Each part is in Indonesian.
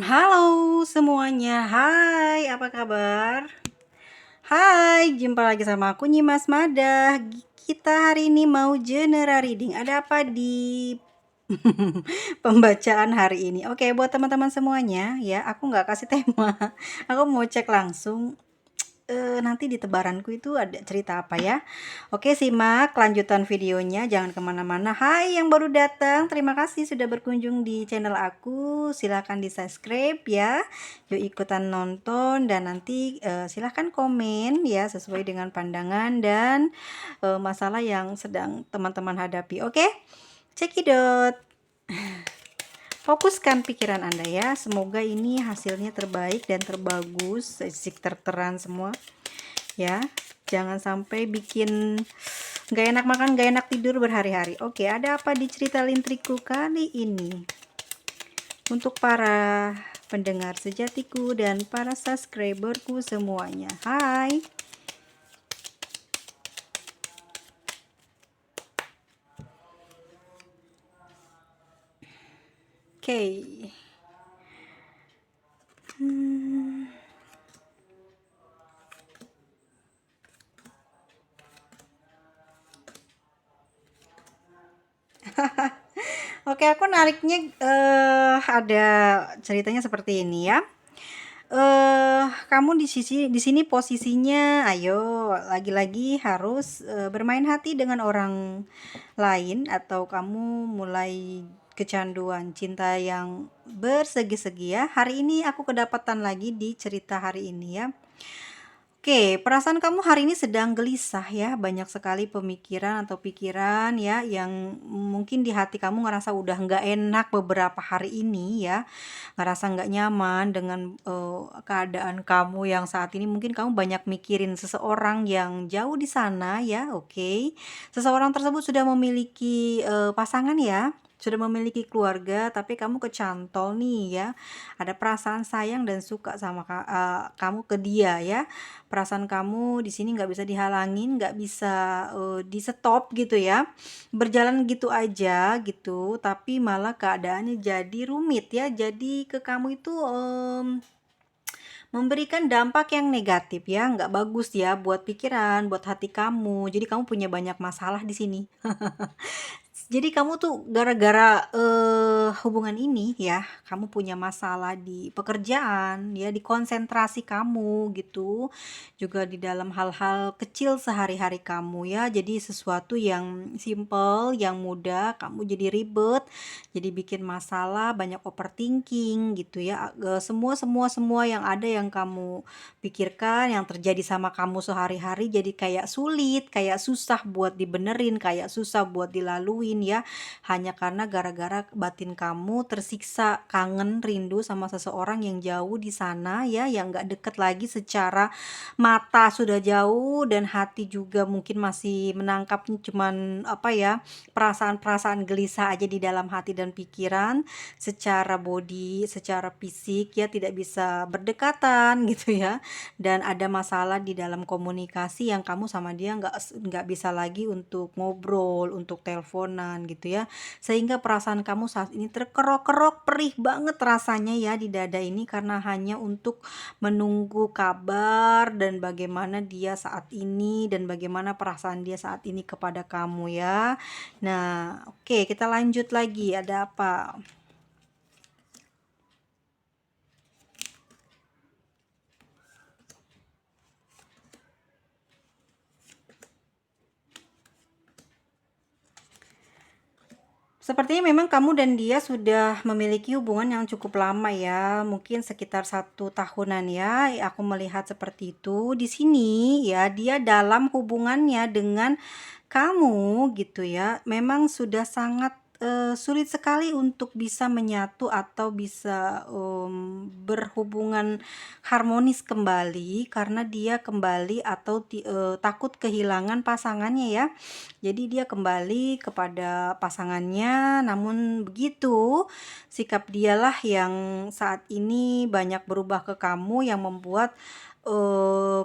Halo semuanya, hai apa kabar? Hai, jumpa lagi sama aku Nyimas Madah. Kita hari ini mau general reading. Ada apa di pembacaan hari ini? Oke, buat teman-teman semuanya ya, aku nggak kasih tema. Aku mau cek langsung nanti di tebaranku itu ada cerita apa ya. Oke, simak lanjutan videonya, jangan kemana-mana. Hai yang baru datang, terima kasih sudah berkunjung di channel aku. Silahkan di subscribe ya, yuk ikutan nonton. Dan nanti silahkan komen ya, sesuai dengan pandangan dan masalah yang sedang teman-teman hadapi. Oke, cekidot. Fokuskan pikiran Anda ya. Semoga ini hasilnya terbaik dan terbagus, terteran semua. Ya, jangan sampai bikin gak enak makan, gak enak tidur berhari-hari. Oke, ada apa di cerita lintriku kali ini? Untuk para pendengar sejatiku dan para subscriberku semuanya, hai. Oke. Oke, aku nariknya ada ceritanya seperti ini ya. Kamu di sini posisinya, ayo lagi-lagi harus bermain hati dengan orang lain, atau kamu mulai kecanduan cinta yang bersegi-segi ya. Hari ini aku kedapatan lagi di cerita hari ini ya. Oke, perasaan kamu hari ini sedang gelisah ya, banyak sekali pemikiran atau pikiran ya yang mungkin di hati kamu ngerasa udah nggak enak beberapa hari ini ya, ngerasa nggak nyaman dengan keadaan kamu yang saat ini. Mungkin kamu banyak mikirin seseorang yang jauh di sana ya. Oke, seseorang tersebut sudah memiliki pasangan ya, sudah memiliki keluarga, tapi kamu kecantol nih ya, ada perasaan sayang dan suka sama kamu ke dia ya. Perasaan kamu di sini nggak bisa dihalangin, nggak bisa di stop gitu ya, berjalan gitu aja gitu, tapi malah keadaannya jadi rumit ya, jadi ke kamu itu memberikan dampak yang negatif ya, nggak bagus ya buat pikiran, buat hati kamu. Jadi kamu punya banyak masalah di sini. Jadi kamu tuh gara-gara hubungan ini ya, kamu punya masalah di pekerjaan ya, di konsentrasi kamu gitu. Juga di dalam hal-hal kecil sehari-hari kamu ya. Jadi sesuatu yang simple, yang mudah, kamu jadi ribet, jadi bikin masalah, banyak overthinking gitu ya. Semua yang ada yang kamu pikirkan, yang terjadi sama kamu sehari-hari jadi kayak sulit, kayak susah buat dibenerin, kayak susah buat dilaluin ya, hanya karena gara-gara batin kamu tersiksa, kangen, rindu sama seseorang yang jauh di sana ya, yang gak deket lagi secara mata, sudah jauh, dan hati juga mungkin masih menangkapnya cuman apa ya, perasaan-perasaan gelisah aja di dalam hati dan pikiran. Secara body, secara fisik ya tidak bisa berdekatan gitu ya, dan ada masalah di dalam komunikasi yang kamu sama dia nggak bisa lagi untuk ngobrol, untuk teleponan gitu ya, sehingga perasaan kamu saat ini terkerok-kerok, perih banget rasanya ya di dada ini, karena hanya untuk menunggu kabar dan bagaimana dia saat ini dan bagaimana perasaan dia saat ini kepada kamu ya. Nah, oke, kita lanjut lagi, ada apa? Sepertinya memang kamu dan dia sudah memiliki hubungan yang cukup lama ya, mungkin sekitar 1 tahunan ya. Aku melihat seperti itu. Di sini ya, dia dalam hubungannya dengan kamu gitu ya, memang sudah sangat sulit sekali untuk bisa menyatu atau bisa berhubungan harmonis kembali, karena dia kembali atau takut kehilangan pasangannya ya. Jadi dia kembali kepada pasangannya, namun begitu sikap dialah yang saat ini banyak berubah ke kamu, yang membuat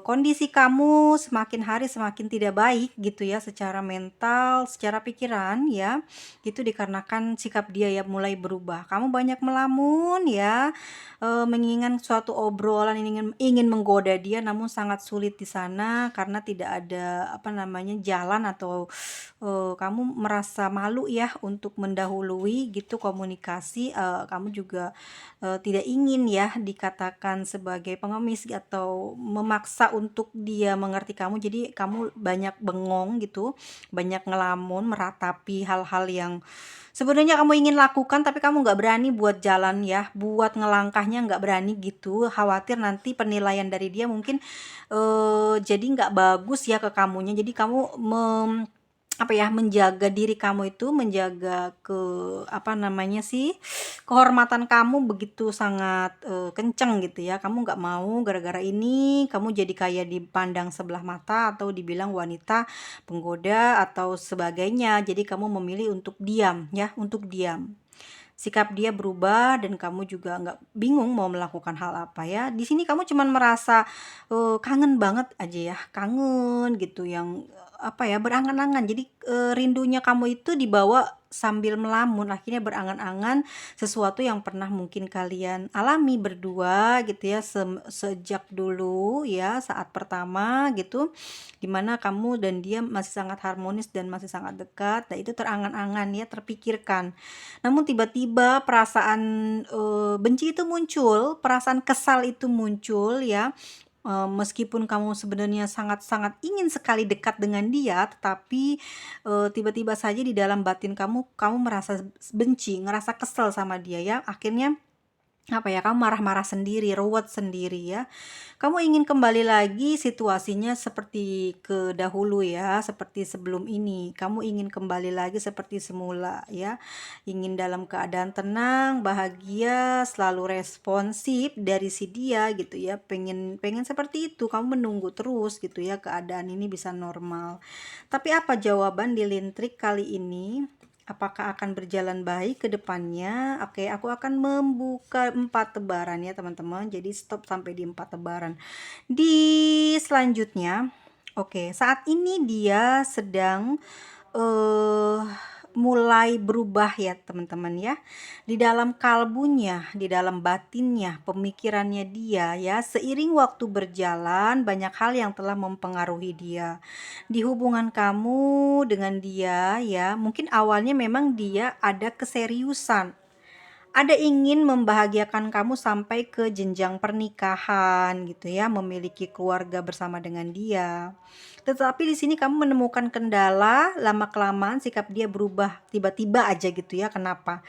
kondisi kamu semakin hari semakin tidak baik gitu ya, secara mental, secara pikiran ya. Itu dikarenakan sikap dia ya mulai berubah. Kamu banyak melamun ya, menginginkan suatu obrolan, ingin ingin menggoda dia, namun sangat sulit di sana karena tidak ada, apa namanya, jalan atau, kamu merasa malu ya untuk mendahului gitu komunikasi, kamu juga, tidak ingin ya dikatakan sebagai pengemis atau memaksa untuk dia mengerti kamu, jadi kamu banyak bengong gitu, banyak ngelamun, meratapi hal-hal yang sebenarnya kamu ingin lakukan tapi kamu nggak berani buat jalan ya, buat ngelangkahnya nggak berani gitu, khawatir nanti penilaian dari dia mungkin, jadi nggak bagus ya ke kamunya. Jadi kamu apa ya, menjaga diri kamu itu, menjaga apa namanya sih, kehormatan kamu begitu sangat, kenceng gitu ya. Kamu nggak mau gara-gara ini kamu jadi kayak dipandang sebelah mata atau dibilang wanita penggoda atau sebagainya. Jadi kamu memilih untuk diam ya, untuk diam. Sikap dia berubah dan kamu juga nggak bingung mau melakukan hal apa ya. Di sini kamu cuman merasa, kangen banget aja ya, kangen gitu yang, apa ya, berangan-angan. Jadi, rindunya kamu itu dibawa sambil melamun, akhirnya berangan-angan sesuatu yang pernah mungkin kalian alami berdua gitu ya, sejak dulu ya, saat pertama gitu, dimana kamu dan dia masih sangat harmonis dan masih sangat dekat. Nah itu terangan-angan ya, terpikirkan. Namun tiba-tiba perasaan, benci itu muncul, perasaan kesal itu muncul ya, meskipun kamu sebenarnya sangat-sangat ingin sekali dekat dengan dia, tetapi, tiba-tiba saja di dalam batin kamu merasa benci, ngerasa kesel sama dia ya. Akhirnya apa ya, kamu marah-marah sendiri, ruwet sendiri ya. Kamu ingin kembali lagi situasinya seperti ke dahulu ya, seperti sebelum ini. Kamu ingin kembali lagi seperti semula ya. Ingin dalam keadaan tenang, bahagia, selalu responsif dari si dia gitu ya. Pengen pengen seperti itu. Kamu menunggu terus gitu ya keadaan ini bisa normal. Tapi apa jawaban di Lintrik kali ini? Apakah akan berjalan baik ke depannya? Oke, aku akan membuka 4 tebaran ya teman-teman. Jadi stop sampai di 4 tebaran. Di selanjutnya, oke, saat ini dia sedang eh mulai berubah ya teman-teman ya. Di dalam kalbunya, di dalam batinnya, pemikirannya dia ya, seiring waktu berjalan banyak hal yang telah mempengaruhi dia. Di hubungan kamu dengan dia ya, mungkin awalnya memang dia ada keseriusan, ada ingin membahagiakan kamu sampai ke jenjang pernikahan gitu ya, memiliki keluarga bersama dengan dia. Tetapi di sini kamu menemukan kendala, lama-kelamaan sikap dia berubah tiba-tiba aja gitu ya. Kenapa?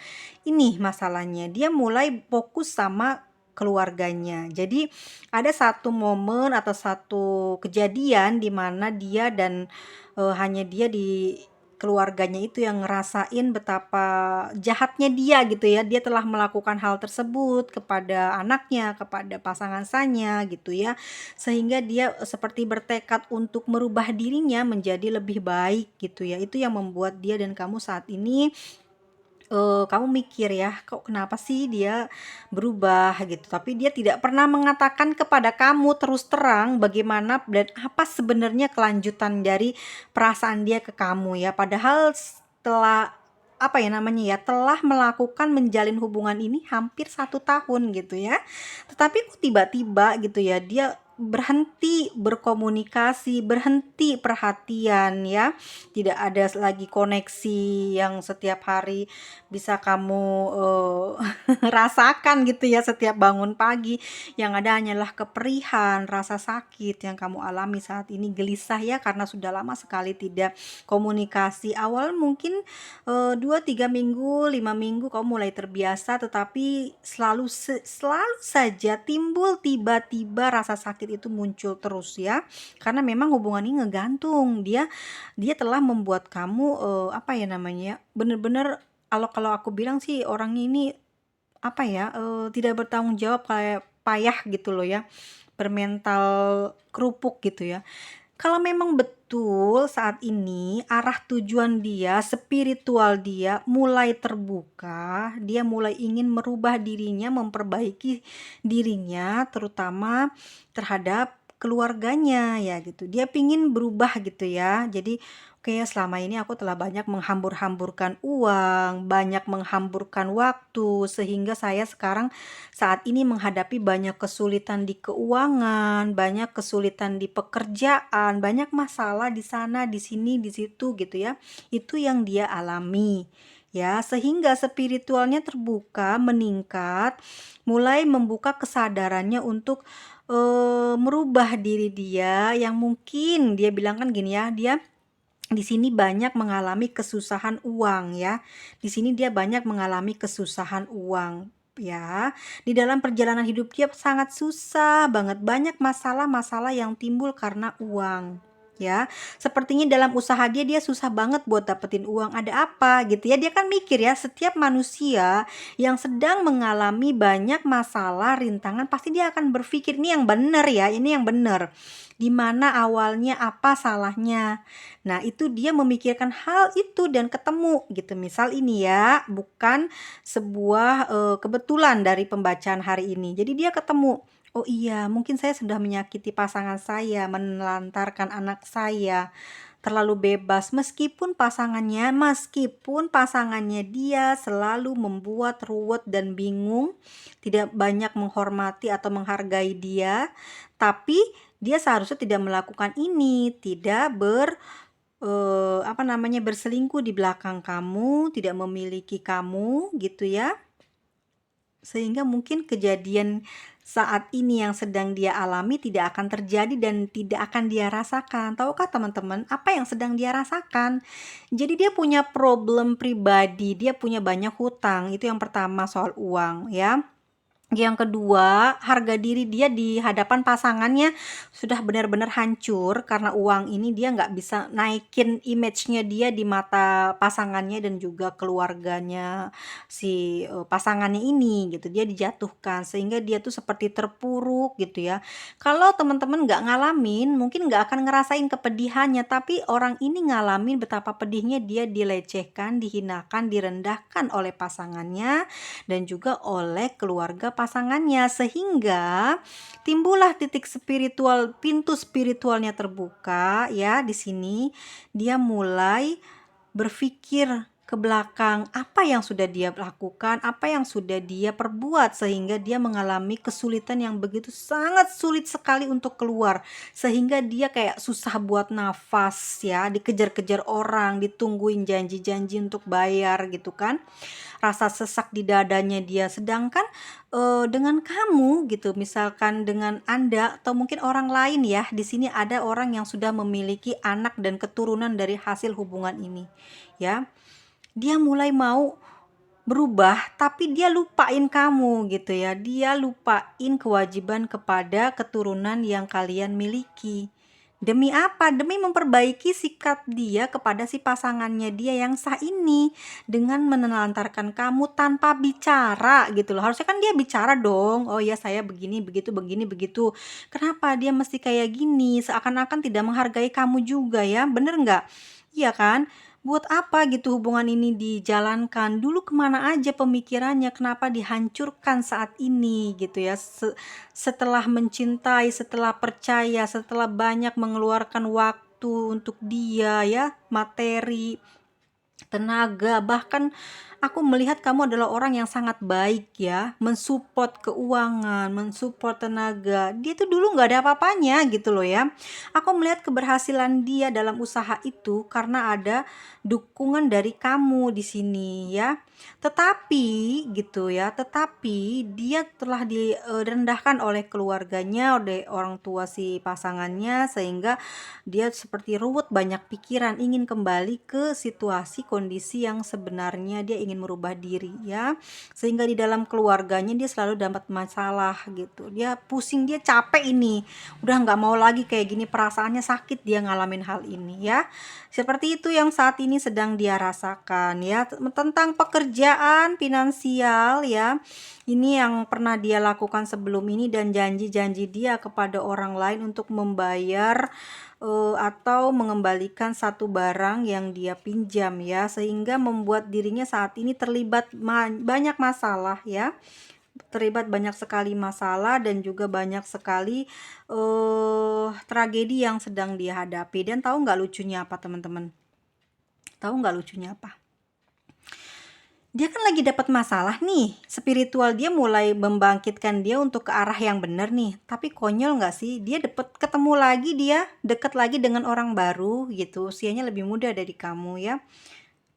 Ini masalahnya, dia mulai fokus sama keluarganya. Jadi ada satu momen atau satu kejadian di mana dia dan hanya dia di keluarganya itu yang ngerasain betapa jahatnya dia gitu ya. Dia telah melakukan hal tersebut kepada anaknya, kepada pasangan sanya gitu ya. Sehingga dia seperti bertekad untuk merubah dirinya menjadi lebih baik gitu ya. Itu yang membuat dia dan kamu saat ini kamu mikir ya, kok kenapa sih dia berubah gitu, tapi dia tidak pernah mengatakan kepada kamu terus terang bagaimana dan apa sebenarnya kelanjutan dari perasaan dia ke kamu ya. Padahal setelah apa ya namanya ya, telah melakukan menjalin hubungan ini hampir 1 tahun gitu ya. Tetapi kok tiba-tiba gitu ya, dia berhenti berkomunikasi, berhenti perhatian ya. Tidak ada lagi koneksi yang setiap hari bisa kamu rasakan gitu ya setiap bangun pagi. Yang ada hanyalah keperihan, rasa sakit yang kamu alami saat ini, gelisah ya karena sudah lama sekali tidak komunikasi. Awal mungkin 2 3 minggu, 5 minggu kamu mulai terbiasa, tetapi selalu saja timbul tiba-tiba rasa sakit itu muncul terus ya. Karena memang hubungan ini ngegantung. Dia dia telah membuat kamu apa ya namanya, bener-bener kalau kalau aku bilang sih orangnya ini apa ya, tidak bertanggung jawab, kayak payah gitu loh ya, bermental kerupuk gitu ya. Kalau memang betul saat ini arah tujuan dia, spiritual dia mulai terbuka, dia mulai ingin merubah dirinya, memperbaiki dirinya terutama terhadap keluarganya ya gitu. Dia pingin berubah gitu ya. Jadi oke, selama ini aku telah banyak menghambur-hamburkan uang, banyak menghamburkan waktu, sehingga saya sekarang saat ini menghadapi banyak kesulitan di keuangan, banyak kesulitan di pekerjaan, banyak masalah di sana, di sini, di situ gitu ya. Itu yang dia alami. Ya, sehingga spiritualnya terbuka, meningkat, mulai membuka kesadarannya untuk merubah diri dia yang mungkin dia bilang kan gini ya, dia di sini banyak mengalami kesusahan uang ya. Di sini dia banyak mengalami kesusahan uang ya. Di dalam perjalanan hidup dia sangat susah banget, banyak masalah-masalah yang timbul karena uang. Ya, sepertinya dalam usaha dia susah banget buat dapetin uang. Ada apa gitu ya? Dia kan mikir ya, setiap manusia yang sedang mengalami banyak masalah, rintangan, pasti dia akan berpikir ini yang benar ya, ini yang benar. Di mana awalnya apa salahnya? Nah, itu dia memikirkan hal itu dan ketemu gitu. Misal ini ya, bukan sebuah kebetulan dari pembacaan hari ini. Jadi dia ketemu, oh iya, mungkin saya sudah menyakiti pasangan saya, menelantarkan anak saya, terlalu bebas meskipun pasangannya dia selalu membuat ruwet dan bingung, tidak banyak menghormati atau menghargai dia, tapi dia seharusnya tidak melakukan ini, tidak berselingkuh di belakang kamu, tidak memiliki kamu gitu ya. Sehingga mungkin kejadian saat ini yang sedang dia alami tidak akan terjadi dan tidak akan dia rasakan. Tahukah teman-teman apa yang sedang dia rasakan? Jadi dia punya problem pribadi, dia punya banyak hutang. Itu yang pertama soal uang ya. Yang kedua, harga diri dia di hadapan pasangannya sudah benar-benar hancur karena uang ini. Dia nggak bisa naikin image-nya dia di mata pasangannya dan juga keluarganya si pasangannya ini gitu. Dia dijatuhkan sehingga dia tuh seperti terpuruk gitu ya. Kalau teman-teman nggak ngalamin, mungkin nggak akan ngerasain kepedihannya, tapi orang ini ngalamin betapa pedihnya dia dilecehkan, dihinakan, direndahkan oleh pasangannya dan juga oleh keluarga pasangannya, sehingga timbullah titik spiritual, pintu spiritualnya terbuka ya. Di sini dia mulai berpikir ke belakang, apa yang sudah dia lakukan, apa yang sudah dia perbuat sehingga dia mengalami kesulitan yang begitu sangat sulit sekali untuk keluar, sehingga dia kayak susah buat nafas ya, dikejar-kejar orang, ditungguin janji-janji untuk bayar gitu kan, rasa sesak di dadanya dia. Sedangkan dengan kamu gitu, misalkan dengan Anda atau mungkin orang lain ya, di sini ada orang yang sudah memiliki anak dan keturunan dari hasil hubungan ini ya. Dia mulai mau berubah tapi dia lupain kamu gitu ya. Dia lupain kewajiban kepada keturunan yang kalian miliki. Demi apa? Demi memperbaiki sikap dia kepada si pasangannya dia yang sah ini, dengan menelantarkan kamu tanpa bicara gitu loh. Harusnya kan dia bicara dong. Oh ya, saya begini, begitu, begini, begitu. Kenapa dia mesti kayak gini? Seakan-akan tidak menghargai kamu juga ya. Bener nggak? Iya kan? Buat apa gitu hubungan ini dijalankan? Dulu kemana aja pemikirannya? Kenapa dihancurkan saat ini gitu ya? Setelah mencintai, setelah percaya, setelah banyak mengeluarkan waktu untuk dia ya, materi, tenaga, bahkan aku melihat kamu adalah orang yang sangat baik ya, mensupport keuangan, mensupport tenaga. Dia tuh dulu nggak ada apa-apanya gitu loh ya. Aku melihat keberhasilan dia dalam usaha itu karena ada dukungan dari kamu di sini ya. Tetapi gitu ya, tetapi dia telah direndahkan oleh keluarganya, oleh orang tua si pasangannya, sehingga dia seperti ruwet, banyak pikiran, ingin kembali ke situasi kondisi yang sebenarnya. Dia ingin merubah diri ya, sehingga di dalam keluarganya dia selalu dapat masalah gitu. Dia pusing, dia capek ini, udah nggak mau lagi kayak gini, perasaannya sakit dia ngalamin hal ini ya. Seperti itu yang saat ini sedang dia rasakan ya, tentang pekerjaan, finansial ya. Ini yang pernah dia lakukan sebelum ini dan janji-janji dia kepada orang lain untuk membayar atau mengembalikan satu barang yang dia pinjam ya, sehingga membuat dirinya saat ini terlibat banyak masalah ya. terlibat banyak sekali masalah dan juga banyak sekali tragedi yang sedang dia hadapi. Dan tahu nggak lucunya apa teman-teman? Tahu nggak lucunya apa? Dia kan lagi dapat masalah nih, spiritual dia mulai membangkitkan dia untuk ke arah yang benar nih. Tapi konyol nggak sih? Dia dapat ketemu lagi, dia deket lagi dengan orang baru gitu, usianya lebih muda dari kamu ya.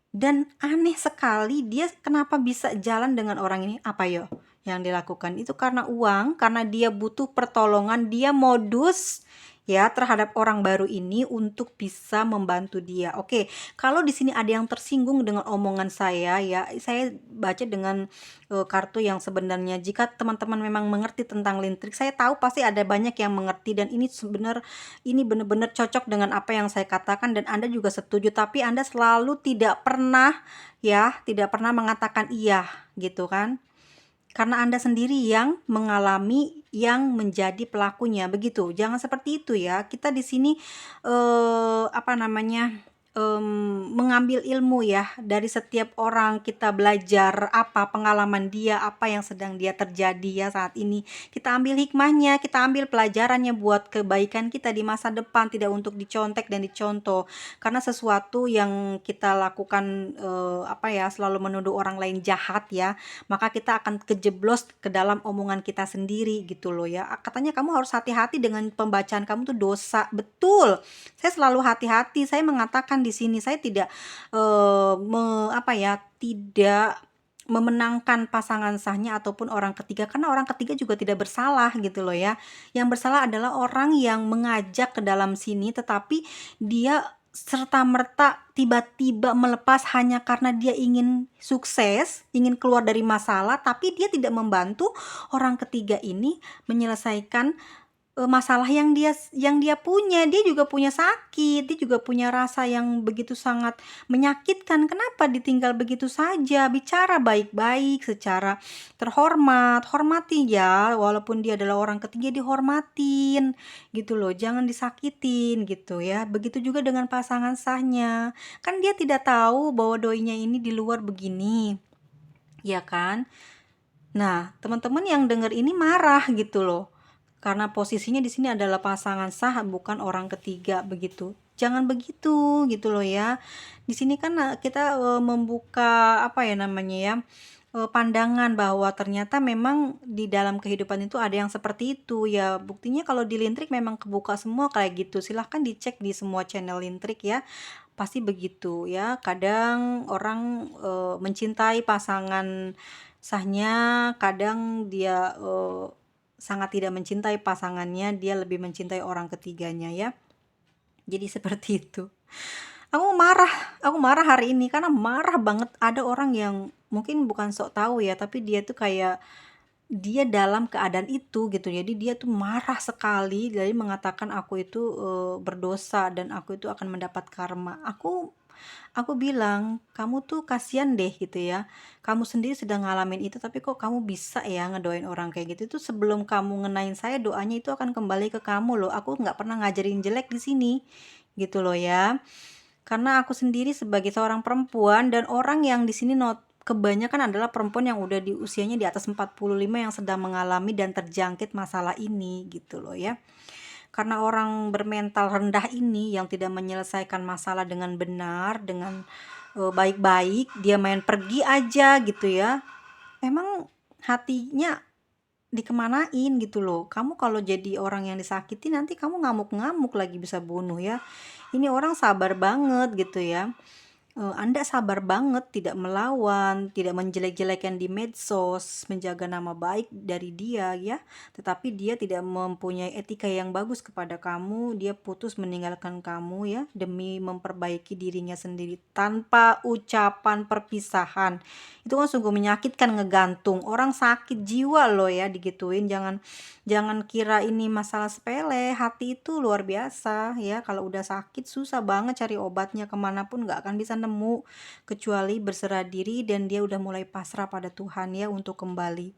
Dan aneh sekali dia kenapa bisa jalan dengan orang ini? Apa yo yang dilakukan? Itu karena uang, karena dia butuh pertolongan, dia modus ya terhadap orang baru ini untuk bisa membantu dia. Oke, kalau di sini ada yang tersinggung dengan omongan saya ya, saya baca dengan kartu yang sebenarnya. Jika teman-teman memang mengerti tentang lintrik, saya tahu pasti ada banyak yang mengerti dan ini benar-benar cocok dengan apa yang saya katakan dan Anda juga setuju, tapi Anda selalu tidak pernah mengatakan iya gitu kan? Karena Anda sendiri yang mengalami, yang menjadi pelakunya, begitu. Jangan seperti itu ya. Kita di sini mengambil ilmu ya dari setiap orang. Kita belajar apa pengalaman dia, apa yang sedang dia terjadi ya saat ini. Kita ambil hikmahnya, kita ambil pelajarannya buat kebaikan kita di masa depan, tidak untuk dicontek dan dicontoh. Karena sesuatu yang kita lakukan selalu menuduh orang lain jahat ya, maka kita akan kejeblos ke dalam omongan kita sendiri gitu loh ya. Katanya kamu harus hati-hati dengan pembacaan kamu tuh dosa. Betul. Saya selalu hati-hati. Saya mengatakan di sini saya tidak tidak memenangkan pasangan sahnya ataupun orang ketiga, karena orang ketiga juga tidak bersalah gitu loh ya. Yang bersalah adalah orang yang mengajak ke dalam sini tetapi dia serta-merta tiba-tiba melepas hanya karena dia ingin sukses, ingin keluar dari masalah, tapi dia tidak membantu orang ketiga ini menyelesaikan masalah yang dia punya. Dia juga punya sakit, dia juga punya rasa yang begitu sangat menyakitkan. Kenapa ditinggal begitu saja? Bicara baik-baik, secara terhormat, hormati ya, walaupun dia adalah orang ketiga, dihormatin gitu loh, jangan disakitin gitu ya. Begitu juga dengan pasangan sahnya, kan dia tidak tahu bahwa doinya ini di luar begini, ya kan? Nah, teman-teman yang dengar ini marah gitu loh. Karena posisinya di sini adalah pasangan sah, bukan orang ketiga begitu. Jangan begitu gitu loh ya. Di sini kan kita membuka pandangan bahwa ternyata memang di dalam kehidupan itu ada yang seperti itu ya. Buktinya kalau di Lintrik memang kebuka semua kayak gitu. Silahkan dicek di semua channel Lintrik ya. Pasti begitu ya. Kadang orang mencintai pasangan sahnya, kadang dia sangat tidak mencintai pasangannya, dia lebih mencintai orang ketiganya ya. Jadi seperti itu. Aku marah hari ini karena marah banget. Ada orang yang mungkin bukan sok tahu ya, tapi dia tuh kayak dia dalam keadaan itu gitu. Jadi dia tuh marah sekali, jadi mengatakan aku itu berdosa dan aku itu akan mendapat karma. Aku bilang, kamu tuh kasihan deh gitu ya. Kamu sendiri sedang ngalamin itu, tapi kok kamu bisa ya ngedoain orang kayak gitu. Itu sebelum kamu ngenain saya, doanya itu akan kembali ke kamu loh. Aku nggak pernah ngajarin jelek di sini, gitu loh ya. Karena aku sendiri sebagai seorang perempuan dan orang yang di sini kebanyakan adalah perempuan yang udah di usianya di atas 45 yang sedang mengalami dan terjangkit masalah ini gitu loh ya. Karena orang bermental rendah ini yang tidak menyelesaikan masalah dengan benar, dengan baik-baik, dia main pergi aja gitu ya. Memang hatinya dikemanain gitu loh. Kamu kalau jadi orang yang disakiti nanti kamu ngamuk-ngamuk lagi bisa bunuh ya. Ini orang sabar banget gitu ya. Anda sabar banget tidak melawan, tidak menjelek-jelekan di medsos, menjaga nama baik dari dia ya. Tetapi dia tidak mempunyai etika yang bagus kepada kamu, dia putus meninggalkan kamu ya demi memperbaiki dirinya sendiri tanpa ucapan perpisahan. Itu kan sungguh menyakitkan, ngegantung. Orang sakit jiwa loh ya digituin. Jangan kira ini masalah sepele. Hati itu luar biasa ya. Kalau udah sakit susah banget cari obatnya, kemanapun nggak akan bisa nemu kecuali berserah diri dan dia udah mulai pasrah pada Tuhan ya untuk kembali.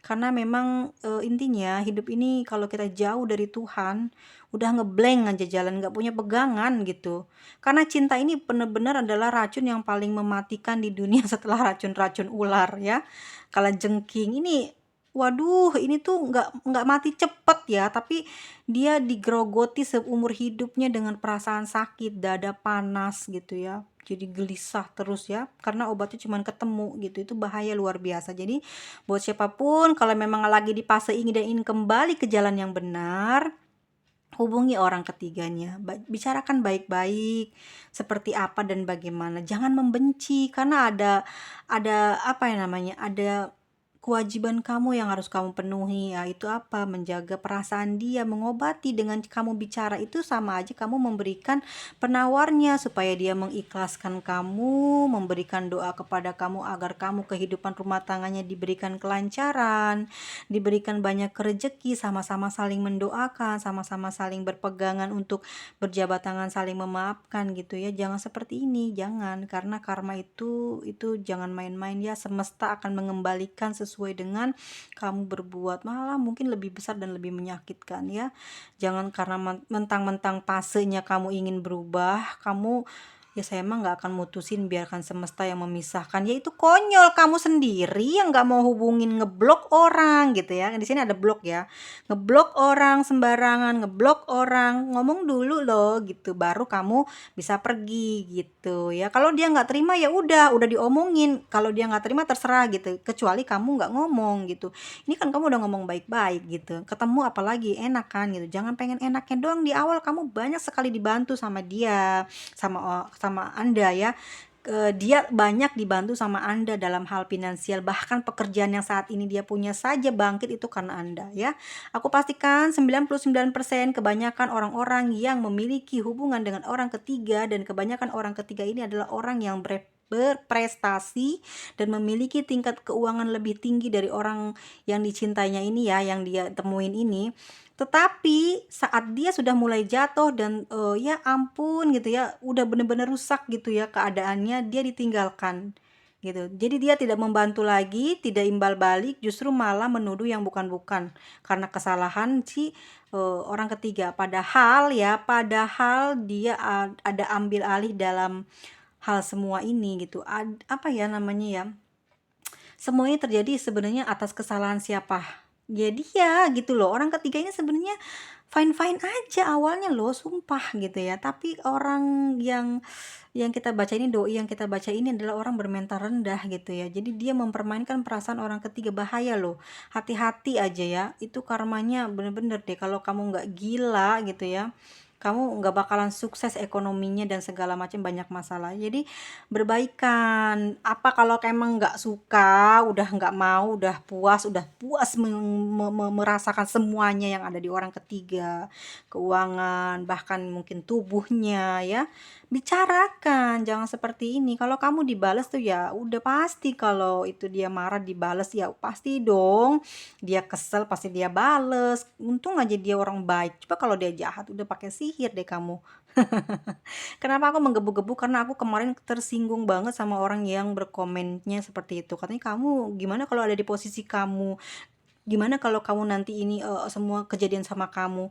Karena memang intinya hidup ini kalau kita jauh dari Tuhan, udah ngeblank aja jalan, nggak punya pegangan gitu. Karena cinta ini benar-benar adalah racun yang paling mematikan di dunia setelah racun-racun ular ya. Kalajengking ini waduh ini tuh nggak mati cepet ya, tapi dia digerogoti seumur hidupnya dengan perasaan sakit, dada panas gitu ya. Jadi gelisah terus ya, karena obatnya cuman ketemu gitu, itu bahaya luar biasa. Jadi buat siapapun kalau memang lagi di fase ini dan ingin kembali ke jalan yang benar, hubungi orang ketiganya, bicarakan baik-baik seperti apa dan bagaimana. Jangan membenci karena ada apa ya namanya? Ada kewajiban kamu yang harus kamu penuhi, yaitu apa? Menjaga perasaan dia, mengobati dengan kamu bicara itu sama aja kamu memberikan penawarnya supaya dia mengikhlaskan kamu, memberikan doa kepada kamu agar kamu kehidupan rumah tangganya diberikan kelancaran, diberikan banyak rezeki, sama-sama saling mendoakan, sama-sama saling berpegangan untuk berjabat tangan saling memaafkan gitu ya. Jangan seperti ini, jangan, karena karma itu jangan main-main ya. Semesta akan mengembalikan sesuai dengan kamu berbuat, malah mungkin lebih besar dan lebih menyakitkan ya. Jangan karena mentang-mentang fasenya kamu ingin berubah, ya saya emang nggak akan mutusin, biarkan semesta yang memisahkan. Ya itu konyol, kamu sendiri yang nggak mau hubungin, ngeblok orang gitu ya. Di sini ada blok ya, ngeblok orang sembarangan, ngeblok orang, ngomong dulu loh gitu, baru kamu bisa pergi gitu ya. Kalau dia nggak terima ya udah diomongin. Kalau dia nggak terima terserah gitu, kecuali kamu nggak ngomong gitu. Ini kan kamu udah ngomong baik-baik gitu, ketemu apalagi enak kan gitu. Jangan pengen enaknya doang di awal, kamu banyak sekali dibantu sama dia, sama Anda ya. Dia banyak dibantu sama Anda dalam hal finansial, bahkan pekerjaan yang saat ini dia punya saja bangkit itu karena Anda ya. Aku pastikan 99% kebanyakan orang-orang yang memiliki hubungan dengan orang ketiga, dan kebanyakan orang ketiga ini adalah orang yang berprestasi dan memiliki tingkat keuangan lebih tinggi dari orang yang dicintainya ini ya, yang dia temuin ini. Tetapi saat dia sudah mulai jatuh dan ya ampun gitu ya, udah bener-bener rusak gitu ya keadaannya, dia ditinggalkan gitu. Jadi dia tidak membantu lagi, tidak imbal balik, justru malah menuduh yang bukan-bukan karena kesalahan si orang ketiga. Padahal dia ada ambil alih dalam hal semua ini gitu. Apa ya namanya ya? Semuanya terjadi sebenarnya atas kesalahan siapa? Jadi ya gitu loh, orang ketiga ini sebenarnya fine-fine aja awalnya loh, sumpah gitu ya. Tapi orang yang kita baca ini, doi yang kita baca ini adalah orang bermental rendah gitu ya. Jadi dia mempermainkan perasaan orang ketiga, bahaya loh. Hati-hati aja ya. Itu karmanya bener-bener deh, kalau kamu nggak gila gitu ya, kamu nggak bakalan sukses ekonominya dan segala macam, banyak masalah. Jadi berbaikan, apa kalau emang nggak suka, udah puas merasakan semuanya yang ada di orang ketiga, keuangan, bahkan mungkin tubuhnya ya, bicarakan, jangan seperti ini. Kalau kamu dibales tuh ya udah pasti, kalau itu dia marah dibales ya pasti dong, dia kesel pasti dia bales. Untung aja dia orang baik, coba kalau dia jahat udah pakai sihir deh kamu. Kenapa aku menggebu-gebu? Karena aku kemarin tersinggung banget sama orang yang berkomennya seperti itu. Katanya, kamu gimana kalau ada di posisi kamu? Gimana kalau kamu nanti ini semua kejadian sama kamu?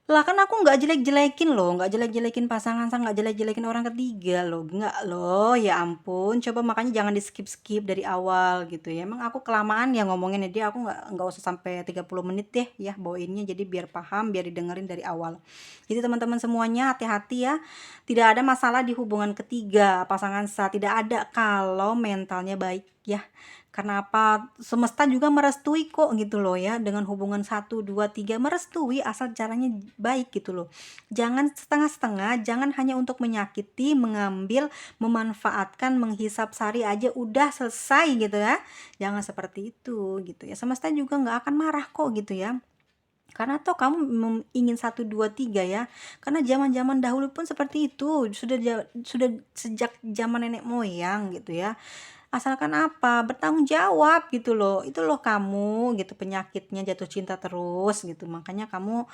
Lah kan aku nggak jelek-jelekin loh, nggak jelek-jelekin pasangan saya, nggak jelek-jelekin orang ketiga loh, nggak loh, ya ampun. Coba makanya jangan di skip-skip dari awal gitu ya. Emang aku kelamaan ya ngomonginnya, dia aku nggak usah sampai 30 menit deh ya bawainnya, jadi biar paham, biar didengerin dari awal. Jadi teman-teman semuanya hati-hati ya, tidak ada masalah di hubungan ketiga pasangan sah, tidak ada kalau mentalnya baik ya. Karena apa? Semesta juga merestui kok gitu loh ya, dengan hubungan 1, 2, 3 merestui asal caranya baik gitu loh. Jangan setengah-setengah, jangan hanya untuk menyakiti, mengambil, memanfaatkan, menghisap sari aja udah selesai gitu ya. Jangan seperti itu gitu ya. Semesta juga nggak akan marah kok gitu ya. Karena toh kamu ingin 1, 2, 3 ya. Karena zaman-zaman dahulu pun seperti itu. Sudah sejak zaman nenek moyang gitu ya. Asalkan apa? Bertanggung jawab gitu loh. Itu loh kamu gitu penyakitnya, jatuh cinta terus gitu. Makanya kamu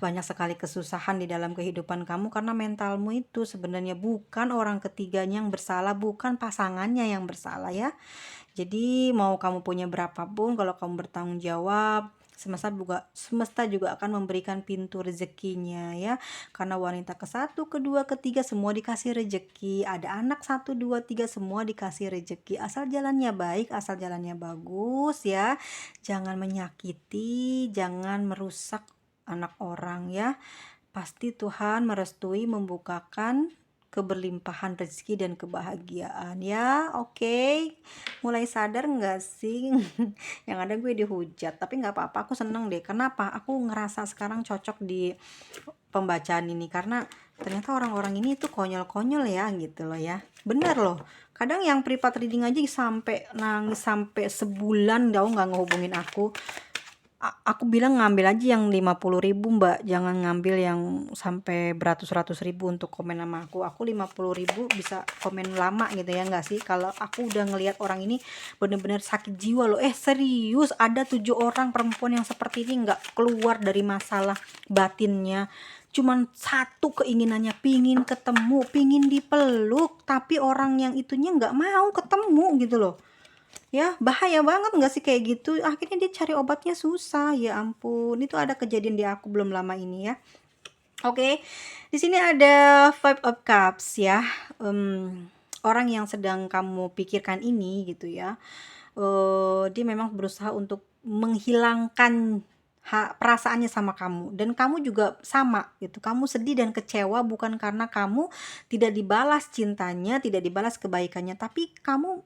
banyak sekali kesusahan di dalam kehidupan kamu karena mentalmu itu sebenarnya bukan orang ketiganya yang bersalah, bukan pasangannya yang bersalah ya. Jadi mau kamu punya berapapun, kalau kamu bertanggung jawab, semesta juga akan memberikan pintu rezekinya ya. Karena wanita ke satu, kedua, ketiga semua dikasih rezeki. Ada anak satu, dua, tiga semua dikasih rezeki. Asal jalannya baik, asal jalannya bagus ya. Jangan menyakiti, jangan merusak anak orang ya. Pasti Tuhan merestui membukakan keberlimpahan rezeki dan kebahagiaan ya. Oke, mulai sadar nggak sih? Yang ada gue dihujat, tapi nggak apa-apa, aku seneng deh. Kenapa? Aku ngerasa sekarang cocok di pembacaan ini karena ternyata orang-orang ini tuh konyol-konyol ya gitu loh ya. Bener loh, kadang yang privat reading aja sampai nangis sampai sebulan tau nggak ngehubungin aku. Aku bilang ngambil aja yang 50.000 mbak, jangan ngambil yang sampai beratus-ratus ribu untuk komen sama aku 50.000 bisa komen lama gitu ya nggak sih. Kalau aku udah ngelihat orang ini bener-bener sakit jiwa loh, serius ada 7 orang perempuan yang seperti ini nggak keluar dari masalah batinnya, cuman satu keinginannya, pingin ketemu, pingin dipeluk, tapi orang yang itunya nggak mau ketemu gitu loh ya. Bahaya banget nggak sih kayak gitu, akhirnya dia cari obatnya susah. Ya ampun, itu ada kejadian di aku belum lama ini ya. Oke, di sini ada Five of Cups ya. Orang yang sedang kamu pikirkan ini gitu ya, dia memang berusaha untuk menghilangkan perasaannya sama kamu, dan kamu juga sama gitu. Kamu sedih dan kecewa bukan karena kamu tidak dibalas cintanya, tidak dibalas kebaikannya, tapi kamu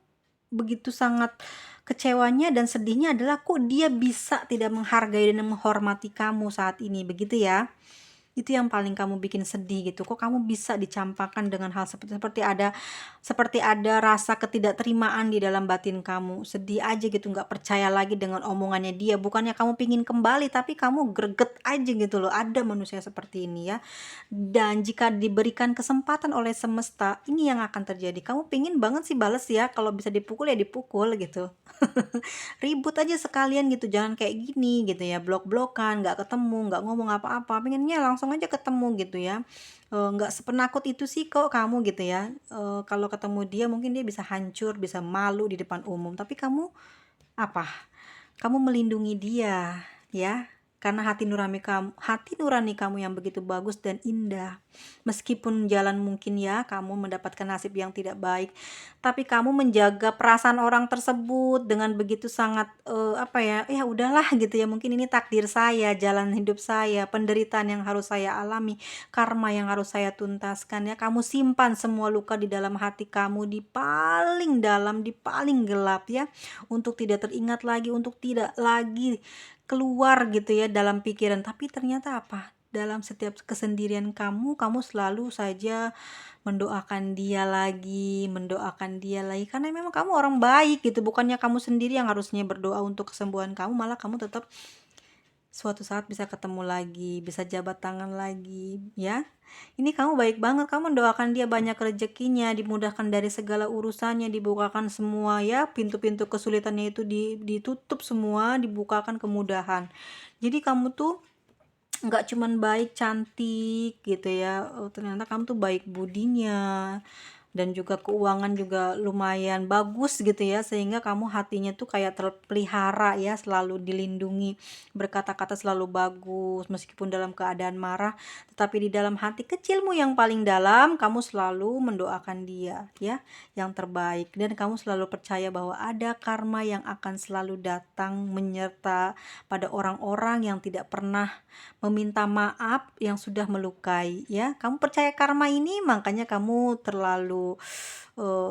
begitu sangat kecewanya dan sedihnya adalah kok dia bisa tidak menghargai dan menghormati kamu saat ini, begitu ya. Itu yang paling kamu bikin sedih gitu. Kok kamu bisa dicampakkan dengan hal seperti ada rasa ketidakterimaan di dalam batin kamu. Sedih aja gitu, nggak percaya lagi dengan omongannya dia. Bukannya kamu pingin kembali, tapi kamu greget aja gitu loh. Ada manusia seperti ini ya. Dan jika diberikan kesempatan oleh semesta, ini yang akan terjadi. Kamu pingin banget sih bales ya, kalau bisa dipukul ya dipukul gitu. Ribut aja sekalian gitu, jangan kayak gini gitu ya, blok-blokan, nggak ketemu, nggak ngomong apa-apa, pengennya langsung aja ketemu gitu ya. Nggak sepenakut itu sih kok kamu gitu ya. Kalau ketemu dia mungkin dia bisa hancur, bisa malu di depan umum, tapi kamu apa? Kamu melindungi dia ya, karena hati nurani kamu yang begitu bagus dan indah. Meskipun jalan mungkin ya kamu mendapatkan nasib yang tidak baik, tapi kamu menjaga perasaan orang tersebut dengan begitu sangat apa ya, ya udahlah gitu ya, mungkin ini takdir saya, jalan hidup saya, penderitaan yang harus saya alami, karma yang harus saya tuntaskan ya. Kamu simpan semua luka di dalam hati kamu, di paling dalam, di paling gelap ya, untuk tidak teringat lagi, untuk tidak lagi keluar gitu ya dalam pikiran. Tapi ternyata apa? Dalam setiap kesendirian kamu selalu saja mendoakan dia lagi, karena memang kamu orang baik gitu. Bukannya kamu sendiri yang harusnya berdoa untuk kesembuhan kamu, malah kamu tetap suatu saat bisa ketemu lagi, bisa jabat tangan lagi ya. Ini kamu baik banget, kamu mendoakan dia banyak rezekinya, dimudahkan dari segala urusannya, dibukakan semua ya, pintu-pintu kesulitannya itu ditutup semua, dibukakan kemudahan. Jadi kamu tuh nggak cuman baik cantik gitu ya, ternyata kamu tuh baik budinya, dan juga keuangan juga lumayan bagus gitu ya, sehingga kamu hatinya tuh kayak terpelihara ya, selalu dilindungi, berkata-kata selalu bagus meskipun dalam keadaan marah, tetapi di dalam hati kecilmu yang paling dalam kamu selalu mendoakan dia ya, yang terbaik, dan kamu selalu percaya bahwa ada karma yang akan selalu datang menyerta pada orang-orang yang tidak pernah meminta maaf, yang sudah melukai ya. Kamu percaya karma ini, makanya kamu terlalu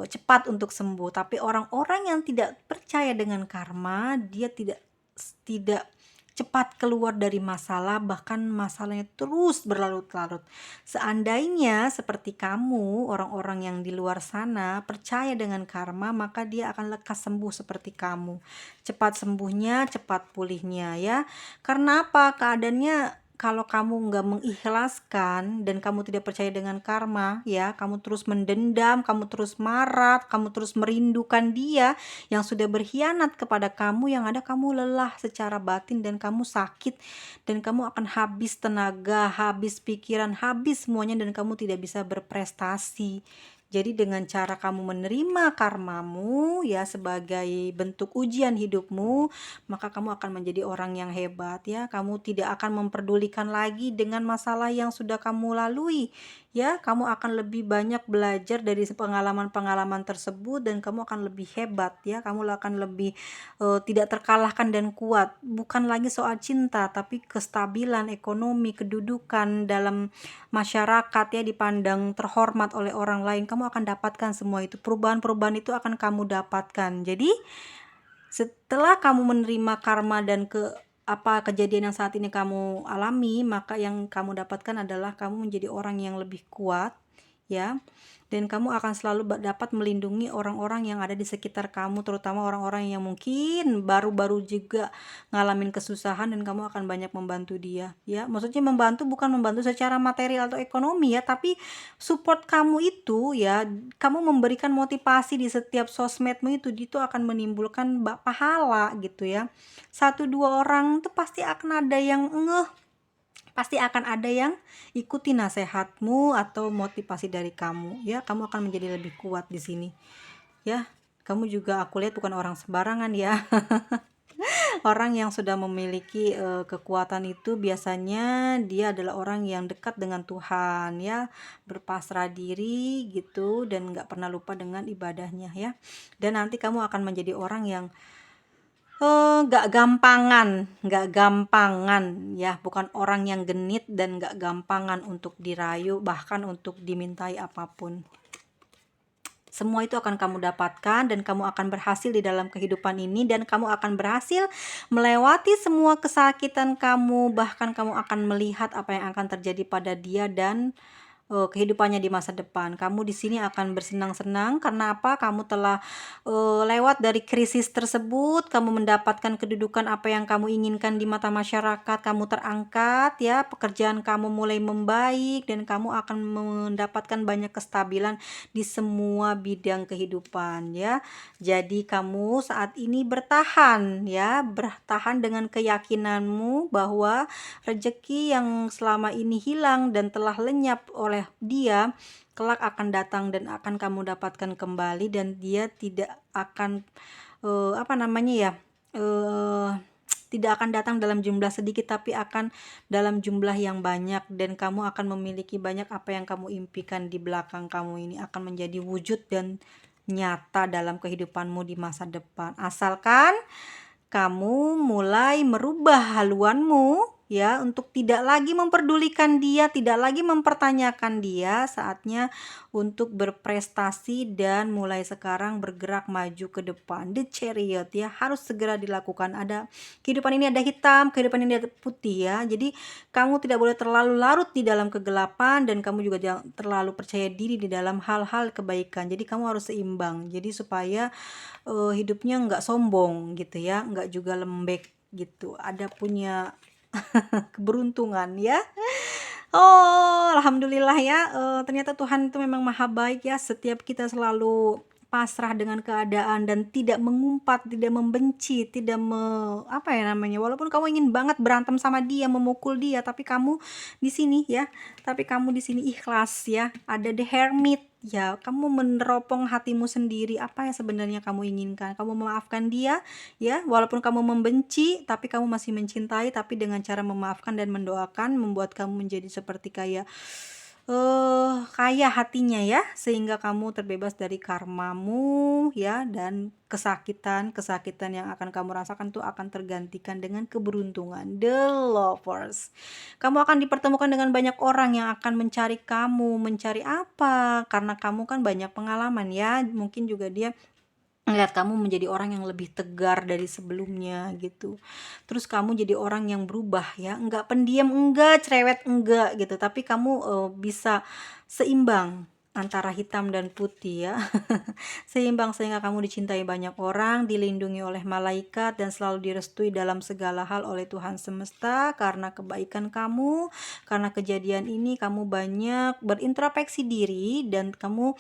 cepat untuk sembuh. Tapi orang-orang yang tidak percaya dengan karma, dia tidak tidak cepat keluar dari masalah, bahkan masalahnya terus berlarut-larut. Seandainya seperti kamu, orang-orang yang di luar sana percaya dengan karma, maka dia akan lekas sembuh seperti kamu. Cepat sembuhnya, cepat pulihnya ya. Karena apa? Keadaannya, kalau kamu nggak mengikhlaskan dan kamu tidak percaya dengan karma ya, kamu terus mendendam, kamu terus marah, kamu terus merindukan dia yang sudah berkhianat kepada kamu, yang ada kamu lelah secara batin dan kamu sakit, dan kamu akan habis tenaga, habis pikiran, habis semuanya, dan kamu tidak bisa berprestasi Jadi dengan cara kamu menerima karmamu ya sebagai bentuk ujian hidupmu, maka kamu akan menjadi orang yang hebat ya. Kamu tidak akan memperdulikan lagi dengan masalah yang sudah kamu lalui ya. Kamu akan lebih banyak belajar dari pengalaman-pengalaman tersebut dan kamu akan lebih hebat ya. Kamu akan lebih tidak terkalahkan dan kuat. Bukan lagi soal cinta, tapi kestabilan ekonomi, kedudukan dalam masyarakat ya, dipandang terhormat oleh orang lain. Kamu akan dapatkan semua itu. Perubahan-perubahan itu akan kamu dapatkan. Jadi setelah kamu menerima karma dan kejadian yang saat ini kamu alami, maka yang kamu dapatkan adalah kamu menjadi orang yang lebih kuat ya, dan kamu akan selalu dapat melindungi orang-orang yang ada di sekitar kamu, terutama orang-orang yang mungkin baru-baru juga ngalamin kesusahan, dan kamu akan banyak membantu dia ya. Maksudnya membantu bukan membantu secara material atau ekonomi ya, tapi support kamu itu ya, kamu memberikan motivasi di setiap sosmedmu itu akan menimbulkan pahala gitu ya. Satu dua orang tuh pasti akan ada yang pasti akan ada yang ikuti nasihatmu atau motivasi dari kamu ya. Kamu akan menjadi lebih kuat di sini ya. Kamu juga aku lihat bukan orang sembarangan ya. Orang yang sudah memiliki kekuatan itu biasanya dia adalah orang yang dekat dengan Tuhan ya, berpasrah diri gitu, dan nggak pernah lupa dengan ibadahnya ya. Dan nanti kamu akan menjadi orang yang nggak gampangan ya, bukan orang yang genit dan nggak gampangan untuk dirayu, bahkan untuk dimintai apapun. Semua itu akan kamu dapatkan dan kamu akan berhasil di dalam kehidupan ini, dan kamu akan berhasil melewati semua kesakitan kamu, bahkan kamu akan melihat apa yang akan terjadi pada dia dan kehidupannya di masa depan. Kamu di sini akan bersenang-senang karena apa? Kamu telah lewat dari krisis tersebut, kamu mendapatkan kedudukan apa yang kamu inginkan di mata masyarakat, kamu terangkat ya, pekerjaan kamu mulai membaik, dan kamu akan mendapatkan banyak kestabilan di semua bidang kehidupan ya. Jadi kamu saat ini bertahan ya, bertahan dengan keyakinanmu bahwa rezeki yang selama ini hilang dan telah lenyap oleh dia kelak akan datang dan akan kamu dapatkan kembali, dan dia tidak akan tidak akan datang dalam jumlah sedikit, tapi akan dalam jumlah yang banyak, dan kamu akan memiliki banyak apa yang kamu impikan di belakang kamu ini akan menjadi wujud dan nyata dalam kehidupanmu di masa depan. Asalkan kamu mulai merubah haluanmu ya, untuk tidak lagi memperdulikan dia, tidak lagi mempertanyakan dia. Saatnya untuk berprestasi dan mulai sekarang bergerak maju ke depan. The Chariot ya, harus segera dilakukan. Kehidupan ini ada hitam, kehidupan ini ada putih ya. Jadi kamu tidak boleh terlalu larut di dalam kegelapan, dan kamu juga jangan terlalu percaya diri di dalam hal-hal kebaikan. Jadi kamu harus seimbang. Jadi supaya hidupnya nggak sombong gitu ya, nggak juga lembek gitu. Ada punya keberuntungan ya. Oh, alhamdulillah ya. Ternyata Tuhan itu memang maha baik ya. Setiap kita selalu pasrah dengan keadaan dan tidak mengumpat, tidak membenci, tidak walaupun kamu ingin banget berantem sama dia, memukul dia, tapi kamu di sini ya. Tapi kamu di sini ikhlas ya. Ada the hermit ya. Kamu meneropong hatimu sendiri, apa yang sebenarnya kamu inginkan. Kamu memaafkan dia ya, walaupun kamu membenci, tapi kamu masih mencintai, tapi dengan cara memaafkan dan mendoakan membuat kamu menjadi seperti kaya hatinya ya, sehingga kamu terbebas dari karmamu ya, dan kesakitan yang akan kamu rasakan tuh akan tergantikan dengan keberuntungan. The Lovers, kamu akan dipertemukan dengan banyak orang yang akan mencari kamu. Mencari apa? Karena kamu kan banyak pengalaman ya, mungkin juga dia ngeliat kamu menjadi orang yang lebih tegar dari sebelumnya gitu. Terus kamu jadi orang yang berubah ya, enggak pendiam, enggak cerewet, enggak gitu, tapi kamu bisa seimbang antara hitam dan putih ya. Seimbang sehingga kamu dicintai banyak orang, dilindungi oleh malaikat, dan selalu direstui dalam segala hal oleh Tuhan semesta. Karena kebaikan kamu, karena kejadian ini kamu banyak berintrospeksi diri, dan kamu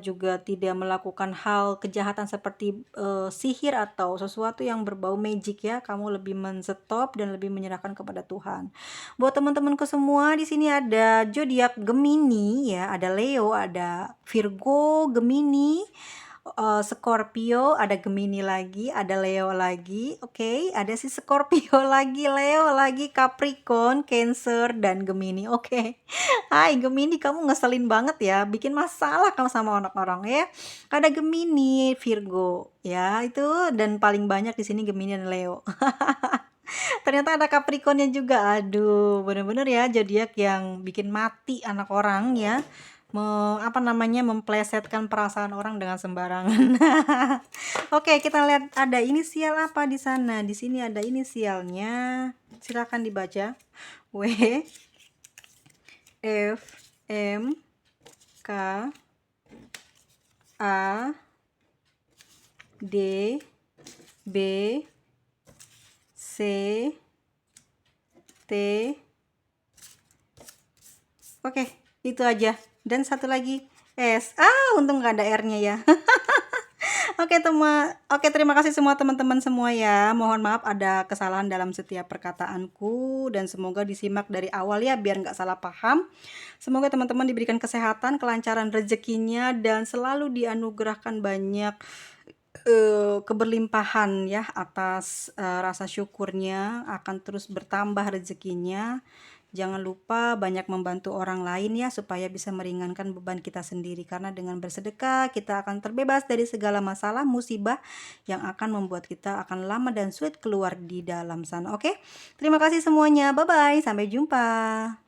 juga tidak melakukan hal kejahatan seperti sihir atau sesuatu yang berbau magic ya. Kamu lebih men-stop dan lebih menyerahkan kepada Tuhan. Buat teman-temanku semua, di sini ada zodiak Gemini ya, ada Leo, ada Virgo, Gemini, Scorpio, ada Gemini lagi, ada Leo lagi, oke, ada si Scorpio lagi, Leo lagi, Capricorn, Cancer, dan Gemini, oke. Hai Gemini, kamu ngeselin banget ya, bikin masalah kamu sama orang-orang ya. Ada Gemini, Virgo, ya itu, dan paling banyak di sini Gemini dan Leo. Ternyata ada Capricornnya juga. Aduh, bener-bener ya zodiak yang bikin mati anak orang ya. Apa namanya, memplesetkan perasaan orang dengan sembarangan. Oke, kita lihat ada inisial apa di sana. Di sini ada inisialnya. Silakan dibaca. W, F, M, K, A, D, B, C, T. Oke, itu aja. Dan satu lagi S. Untung nggak ada R-nya ya. Oke, terima kasih semua teman-teman semua ya. Mohon maaf ada kesalahan dalam setiap perkataanku dan semoga disimak dari awal ya biar nggak salah paham. Semoga teman-teman diberikan kesehatan, kelancaran rezekinya dan selalu dianugerahkan banyak keberlimpahan ya atas rasa syukurnya, akan terus bertambah rezekinya. Jangan lupa banyak membantu orang lain ya supaya bisa meringankan beban kita sendiri, karena dengan bersedekah kita akan terbebas dari segala masalah musibah yang akan membuat kita akan lama dan sulit keluar di dalam sana. Oke, terima kasih semuanya, bye bye, sampai jumpa.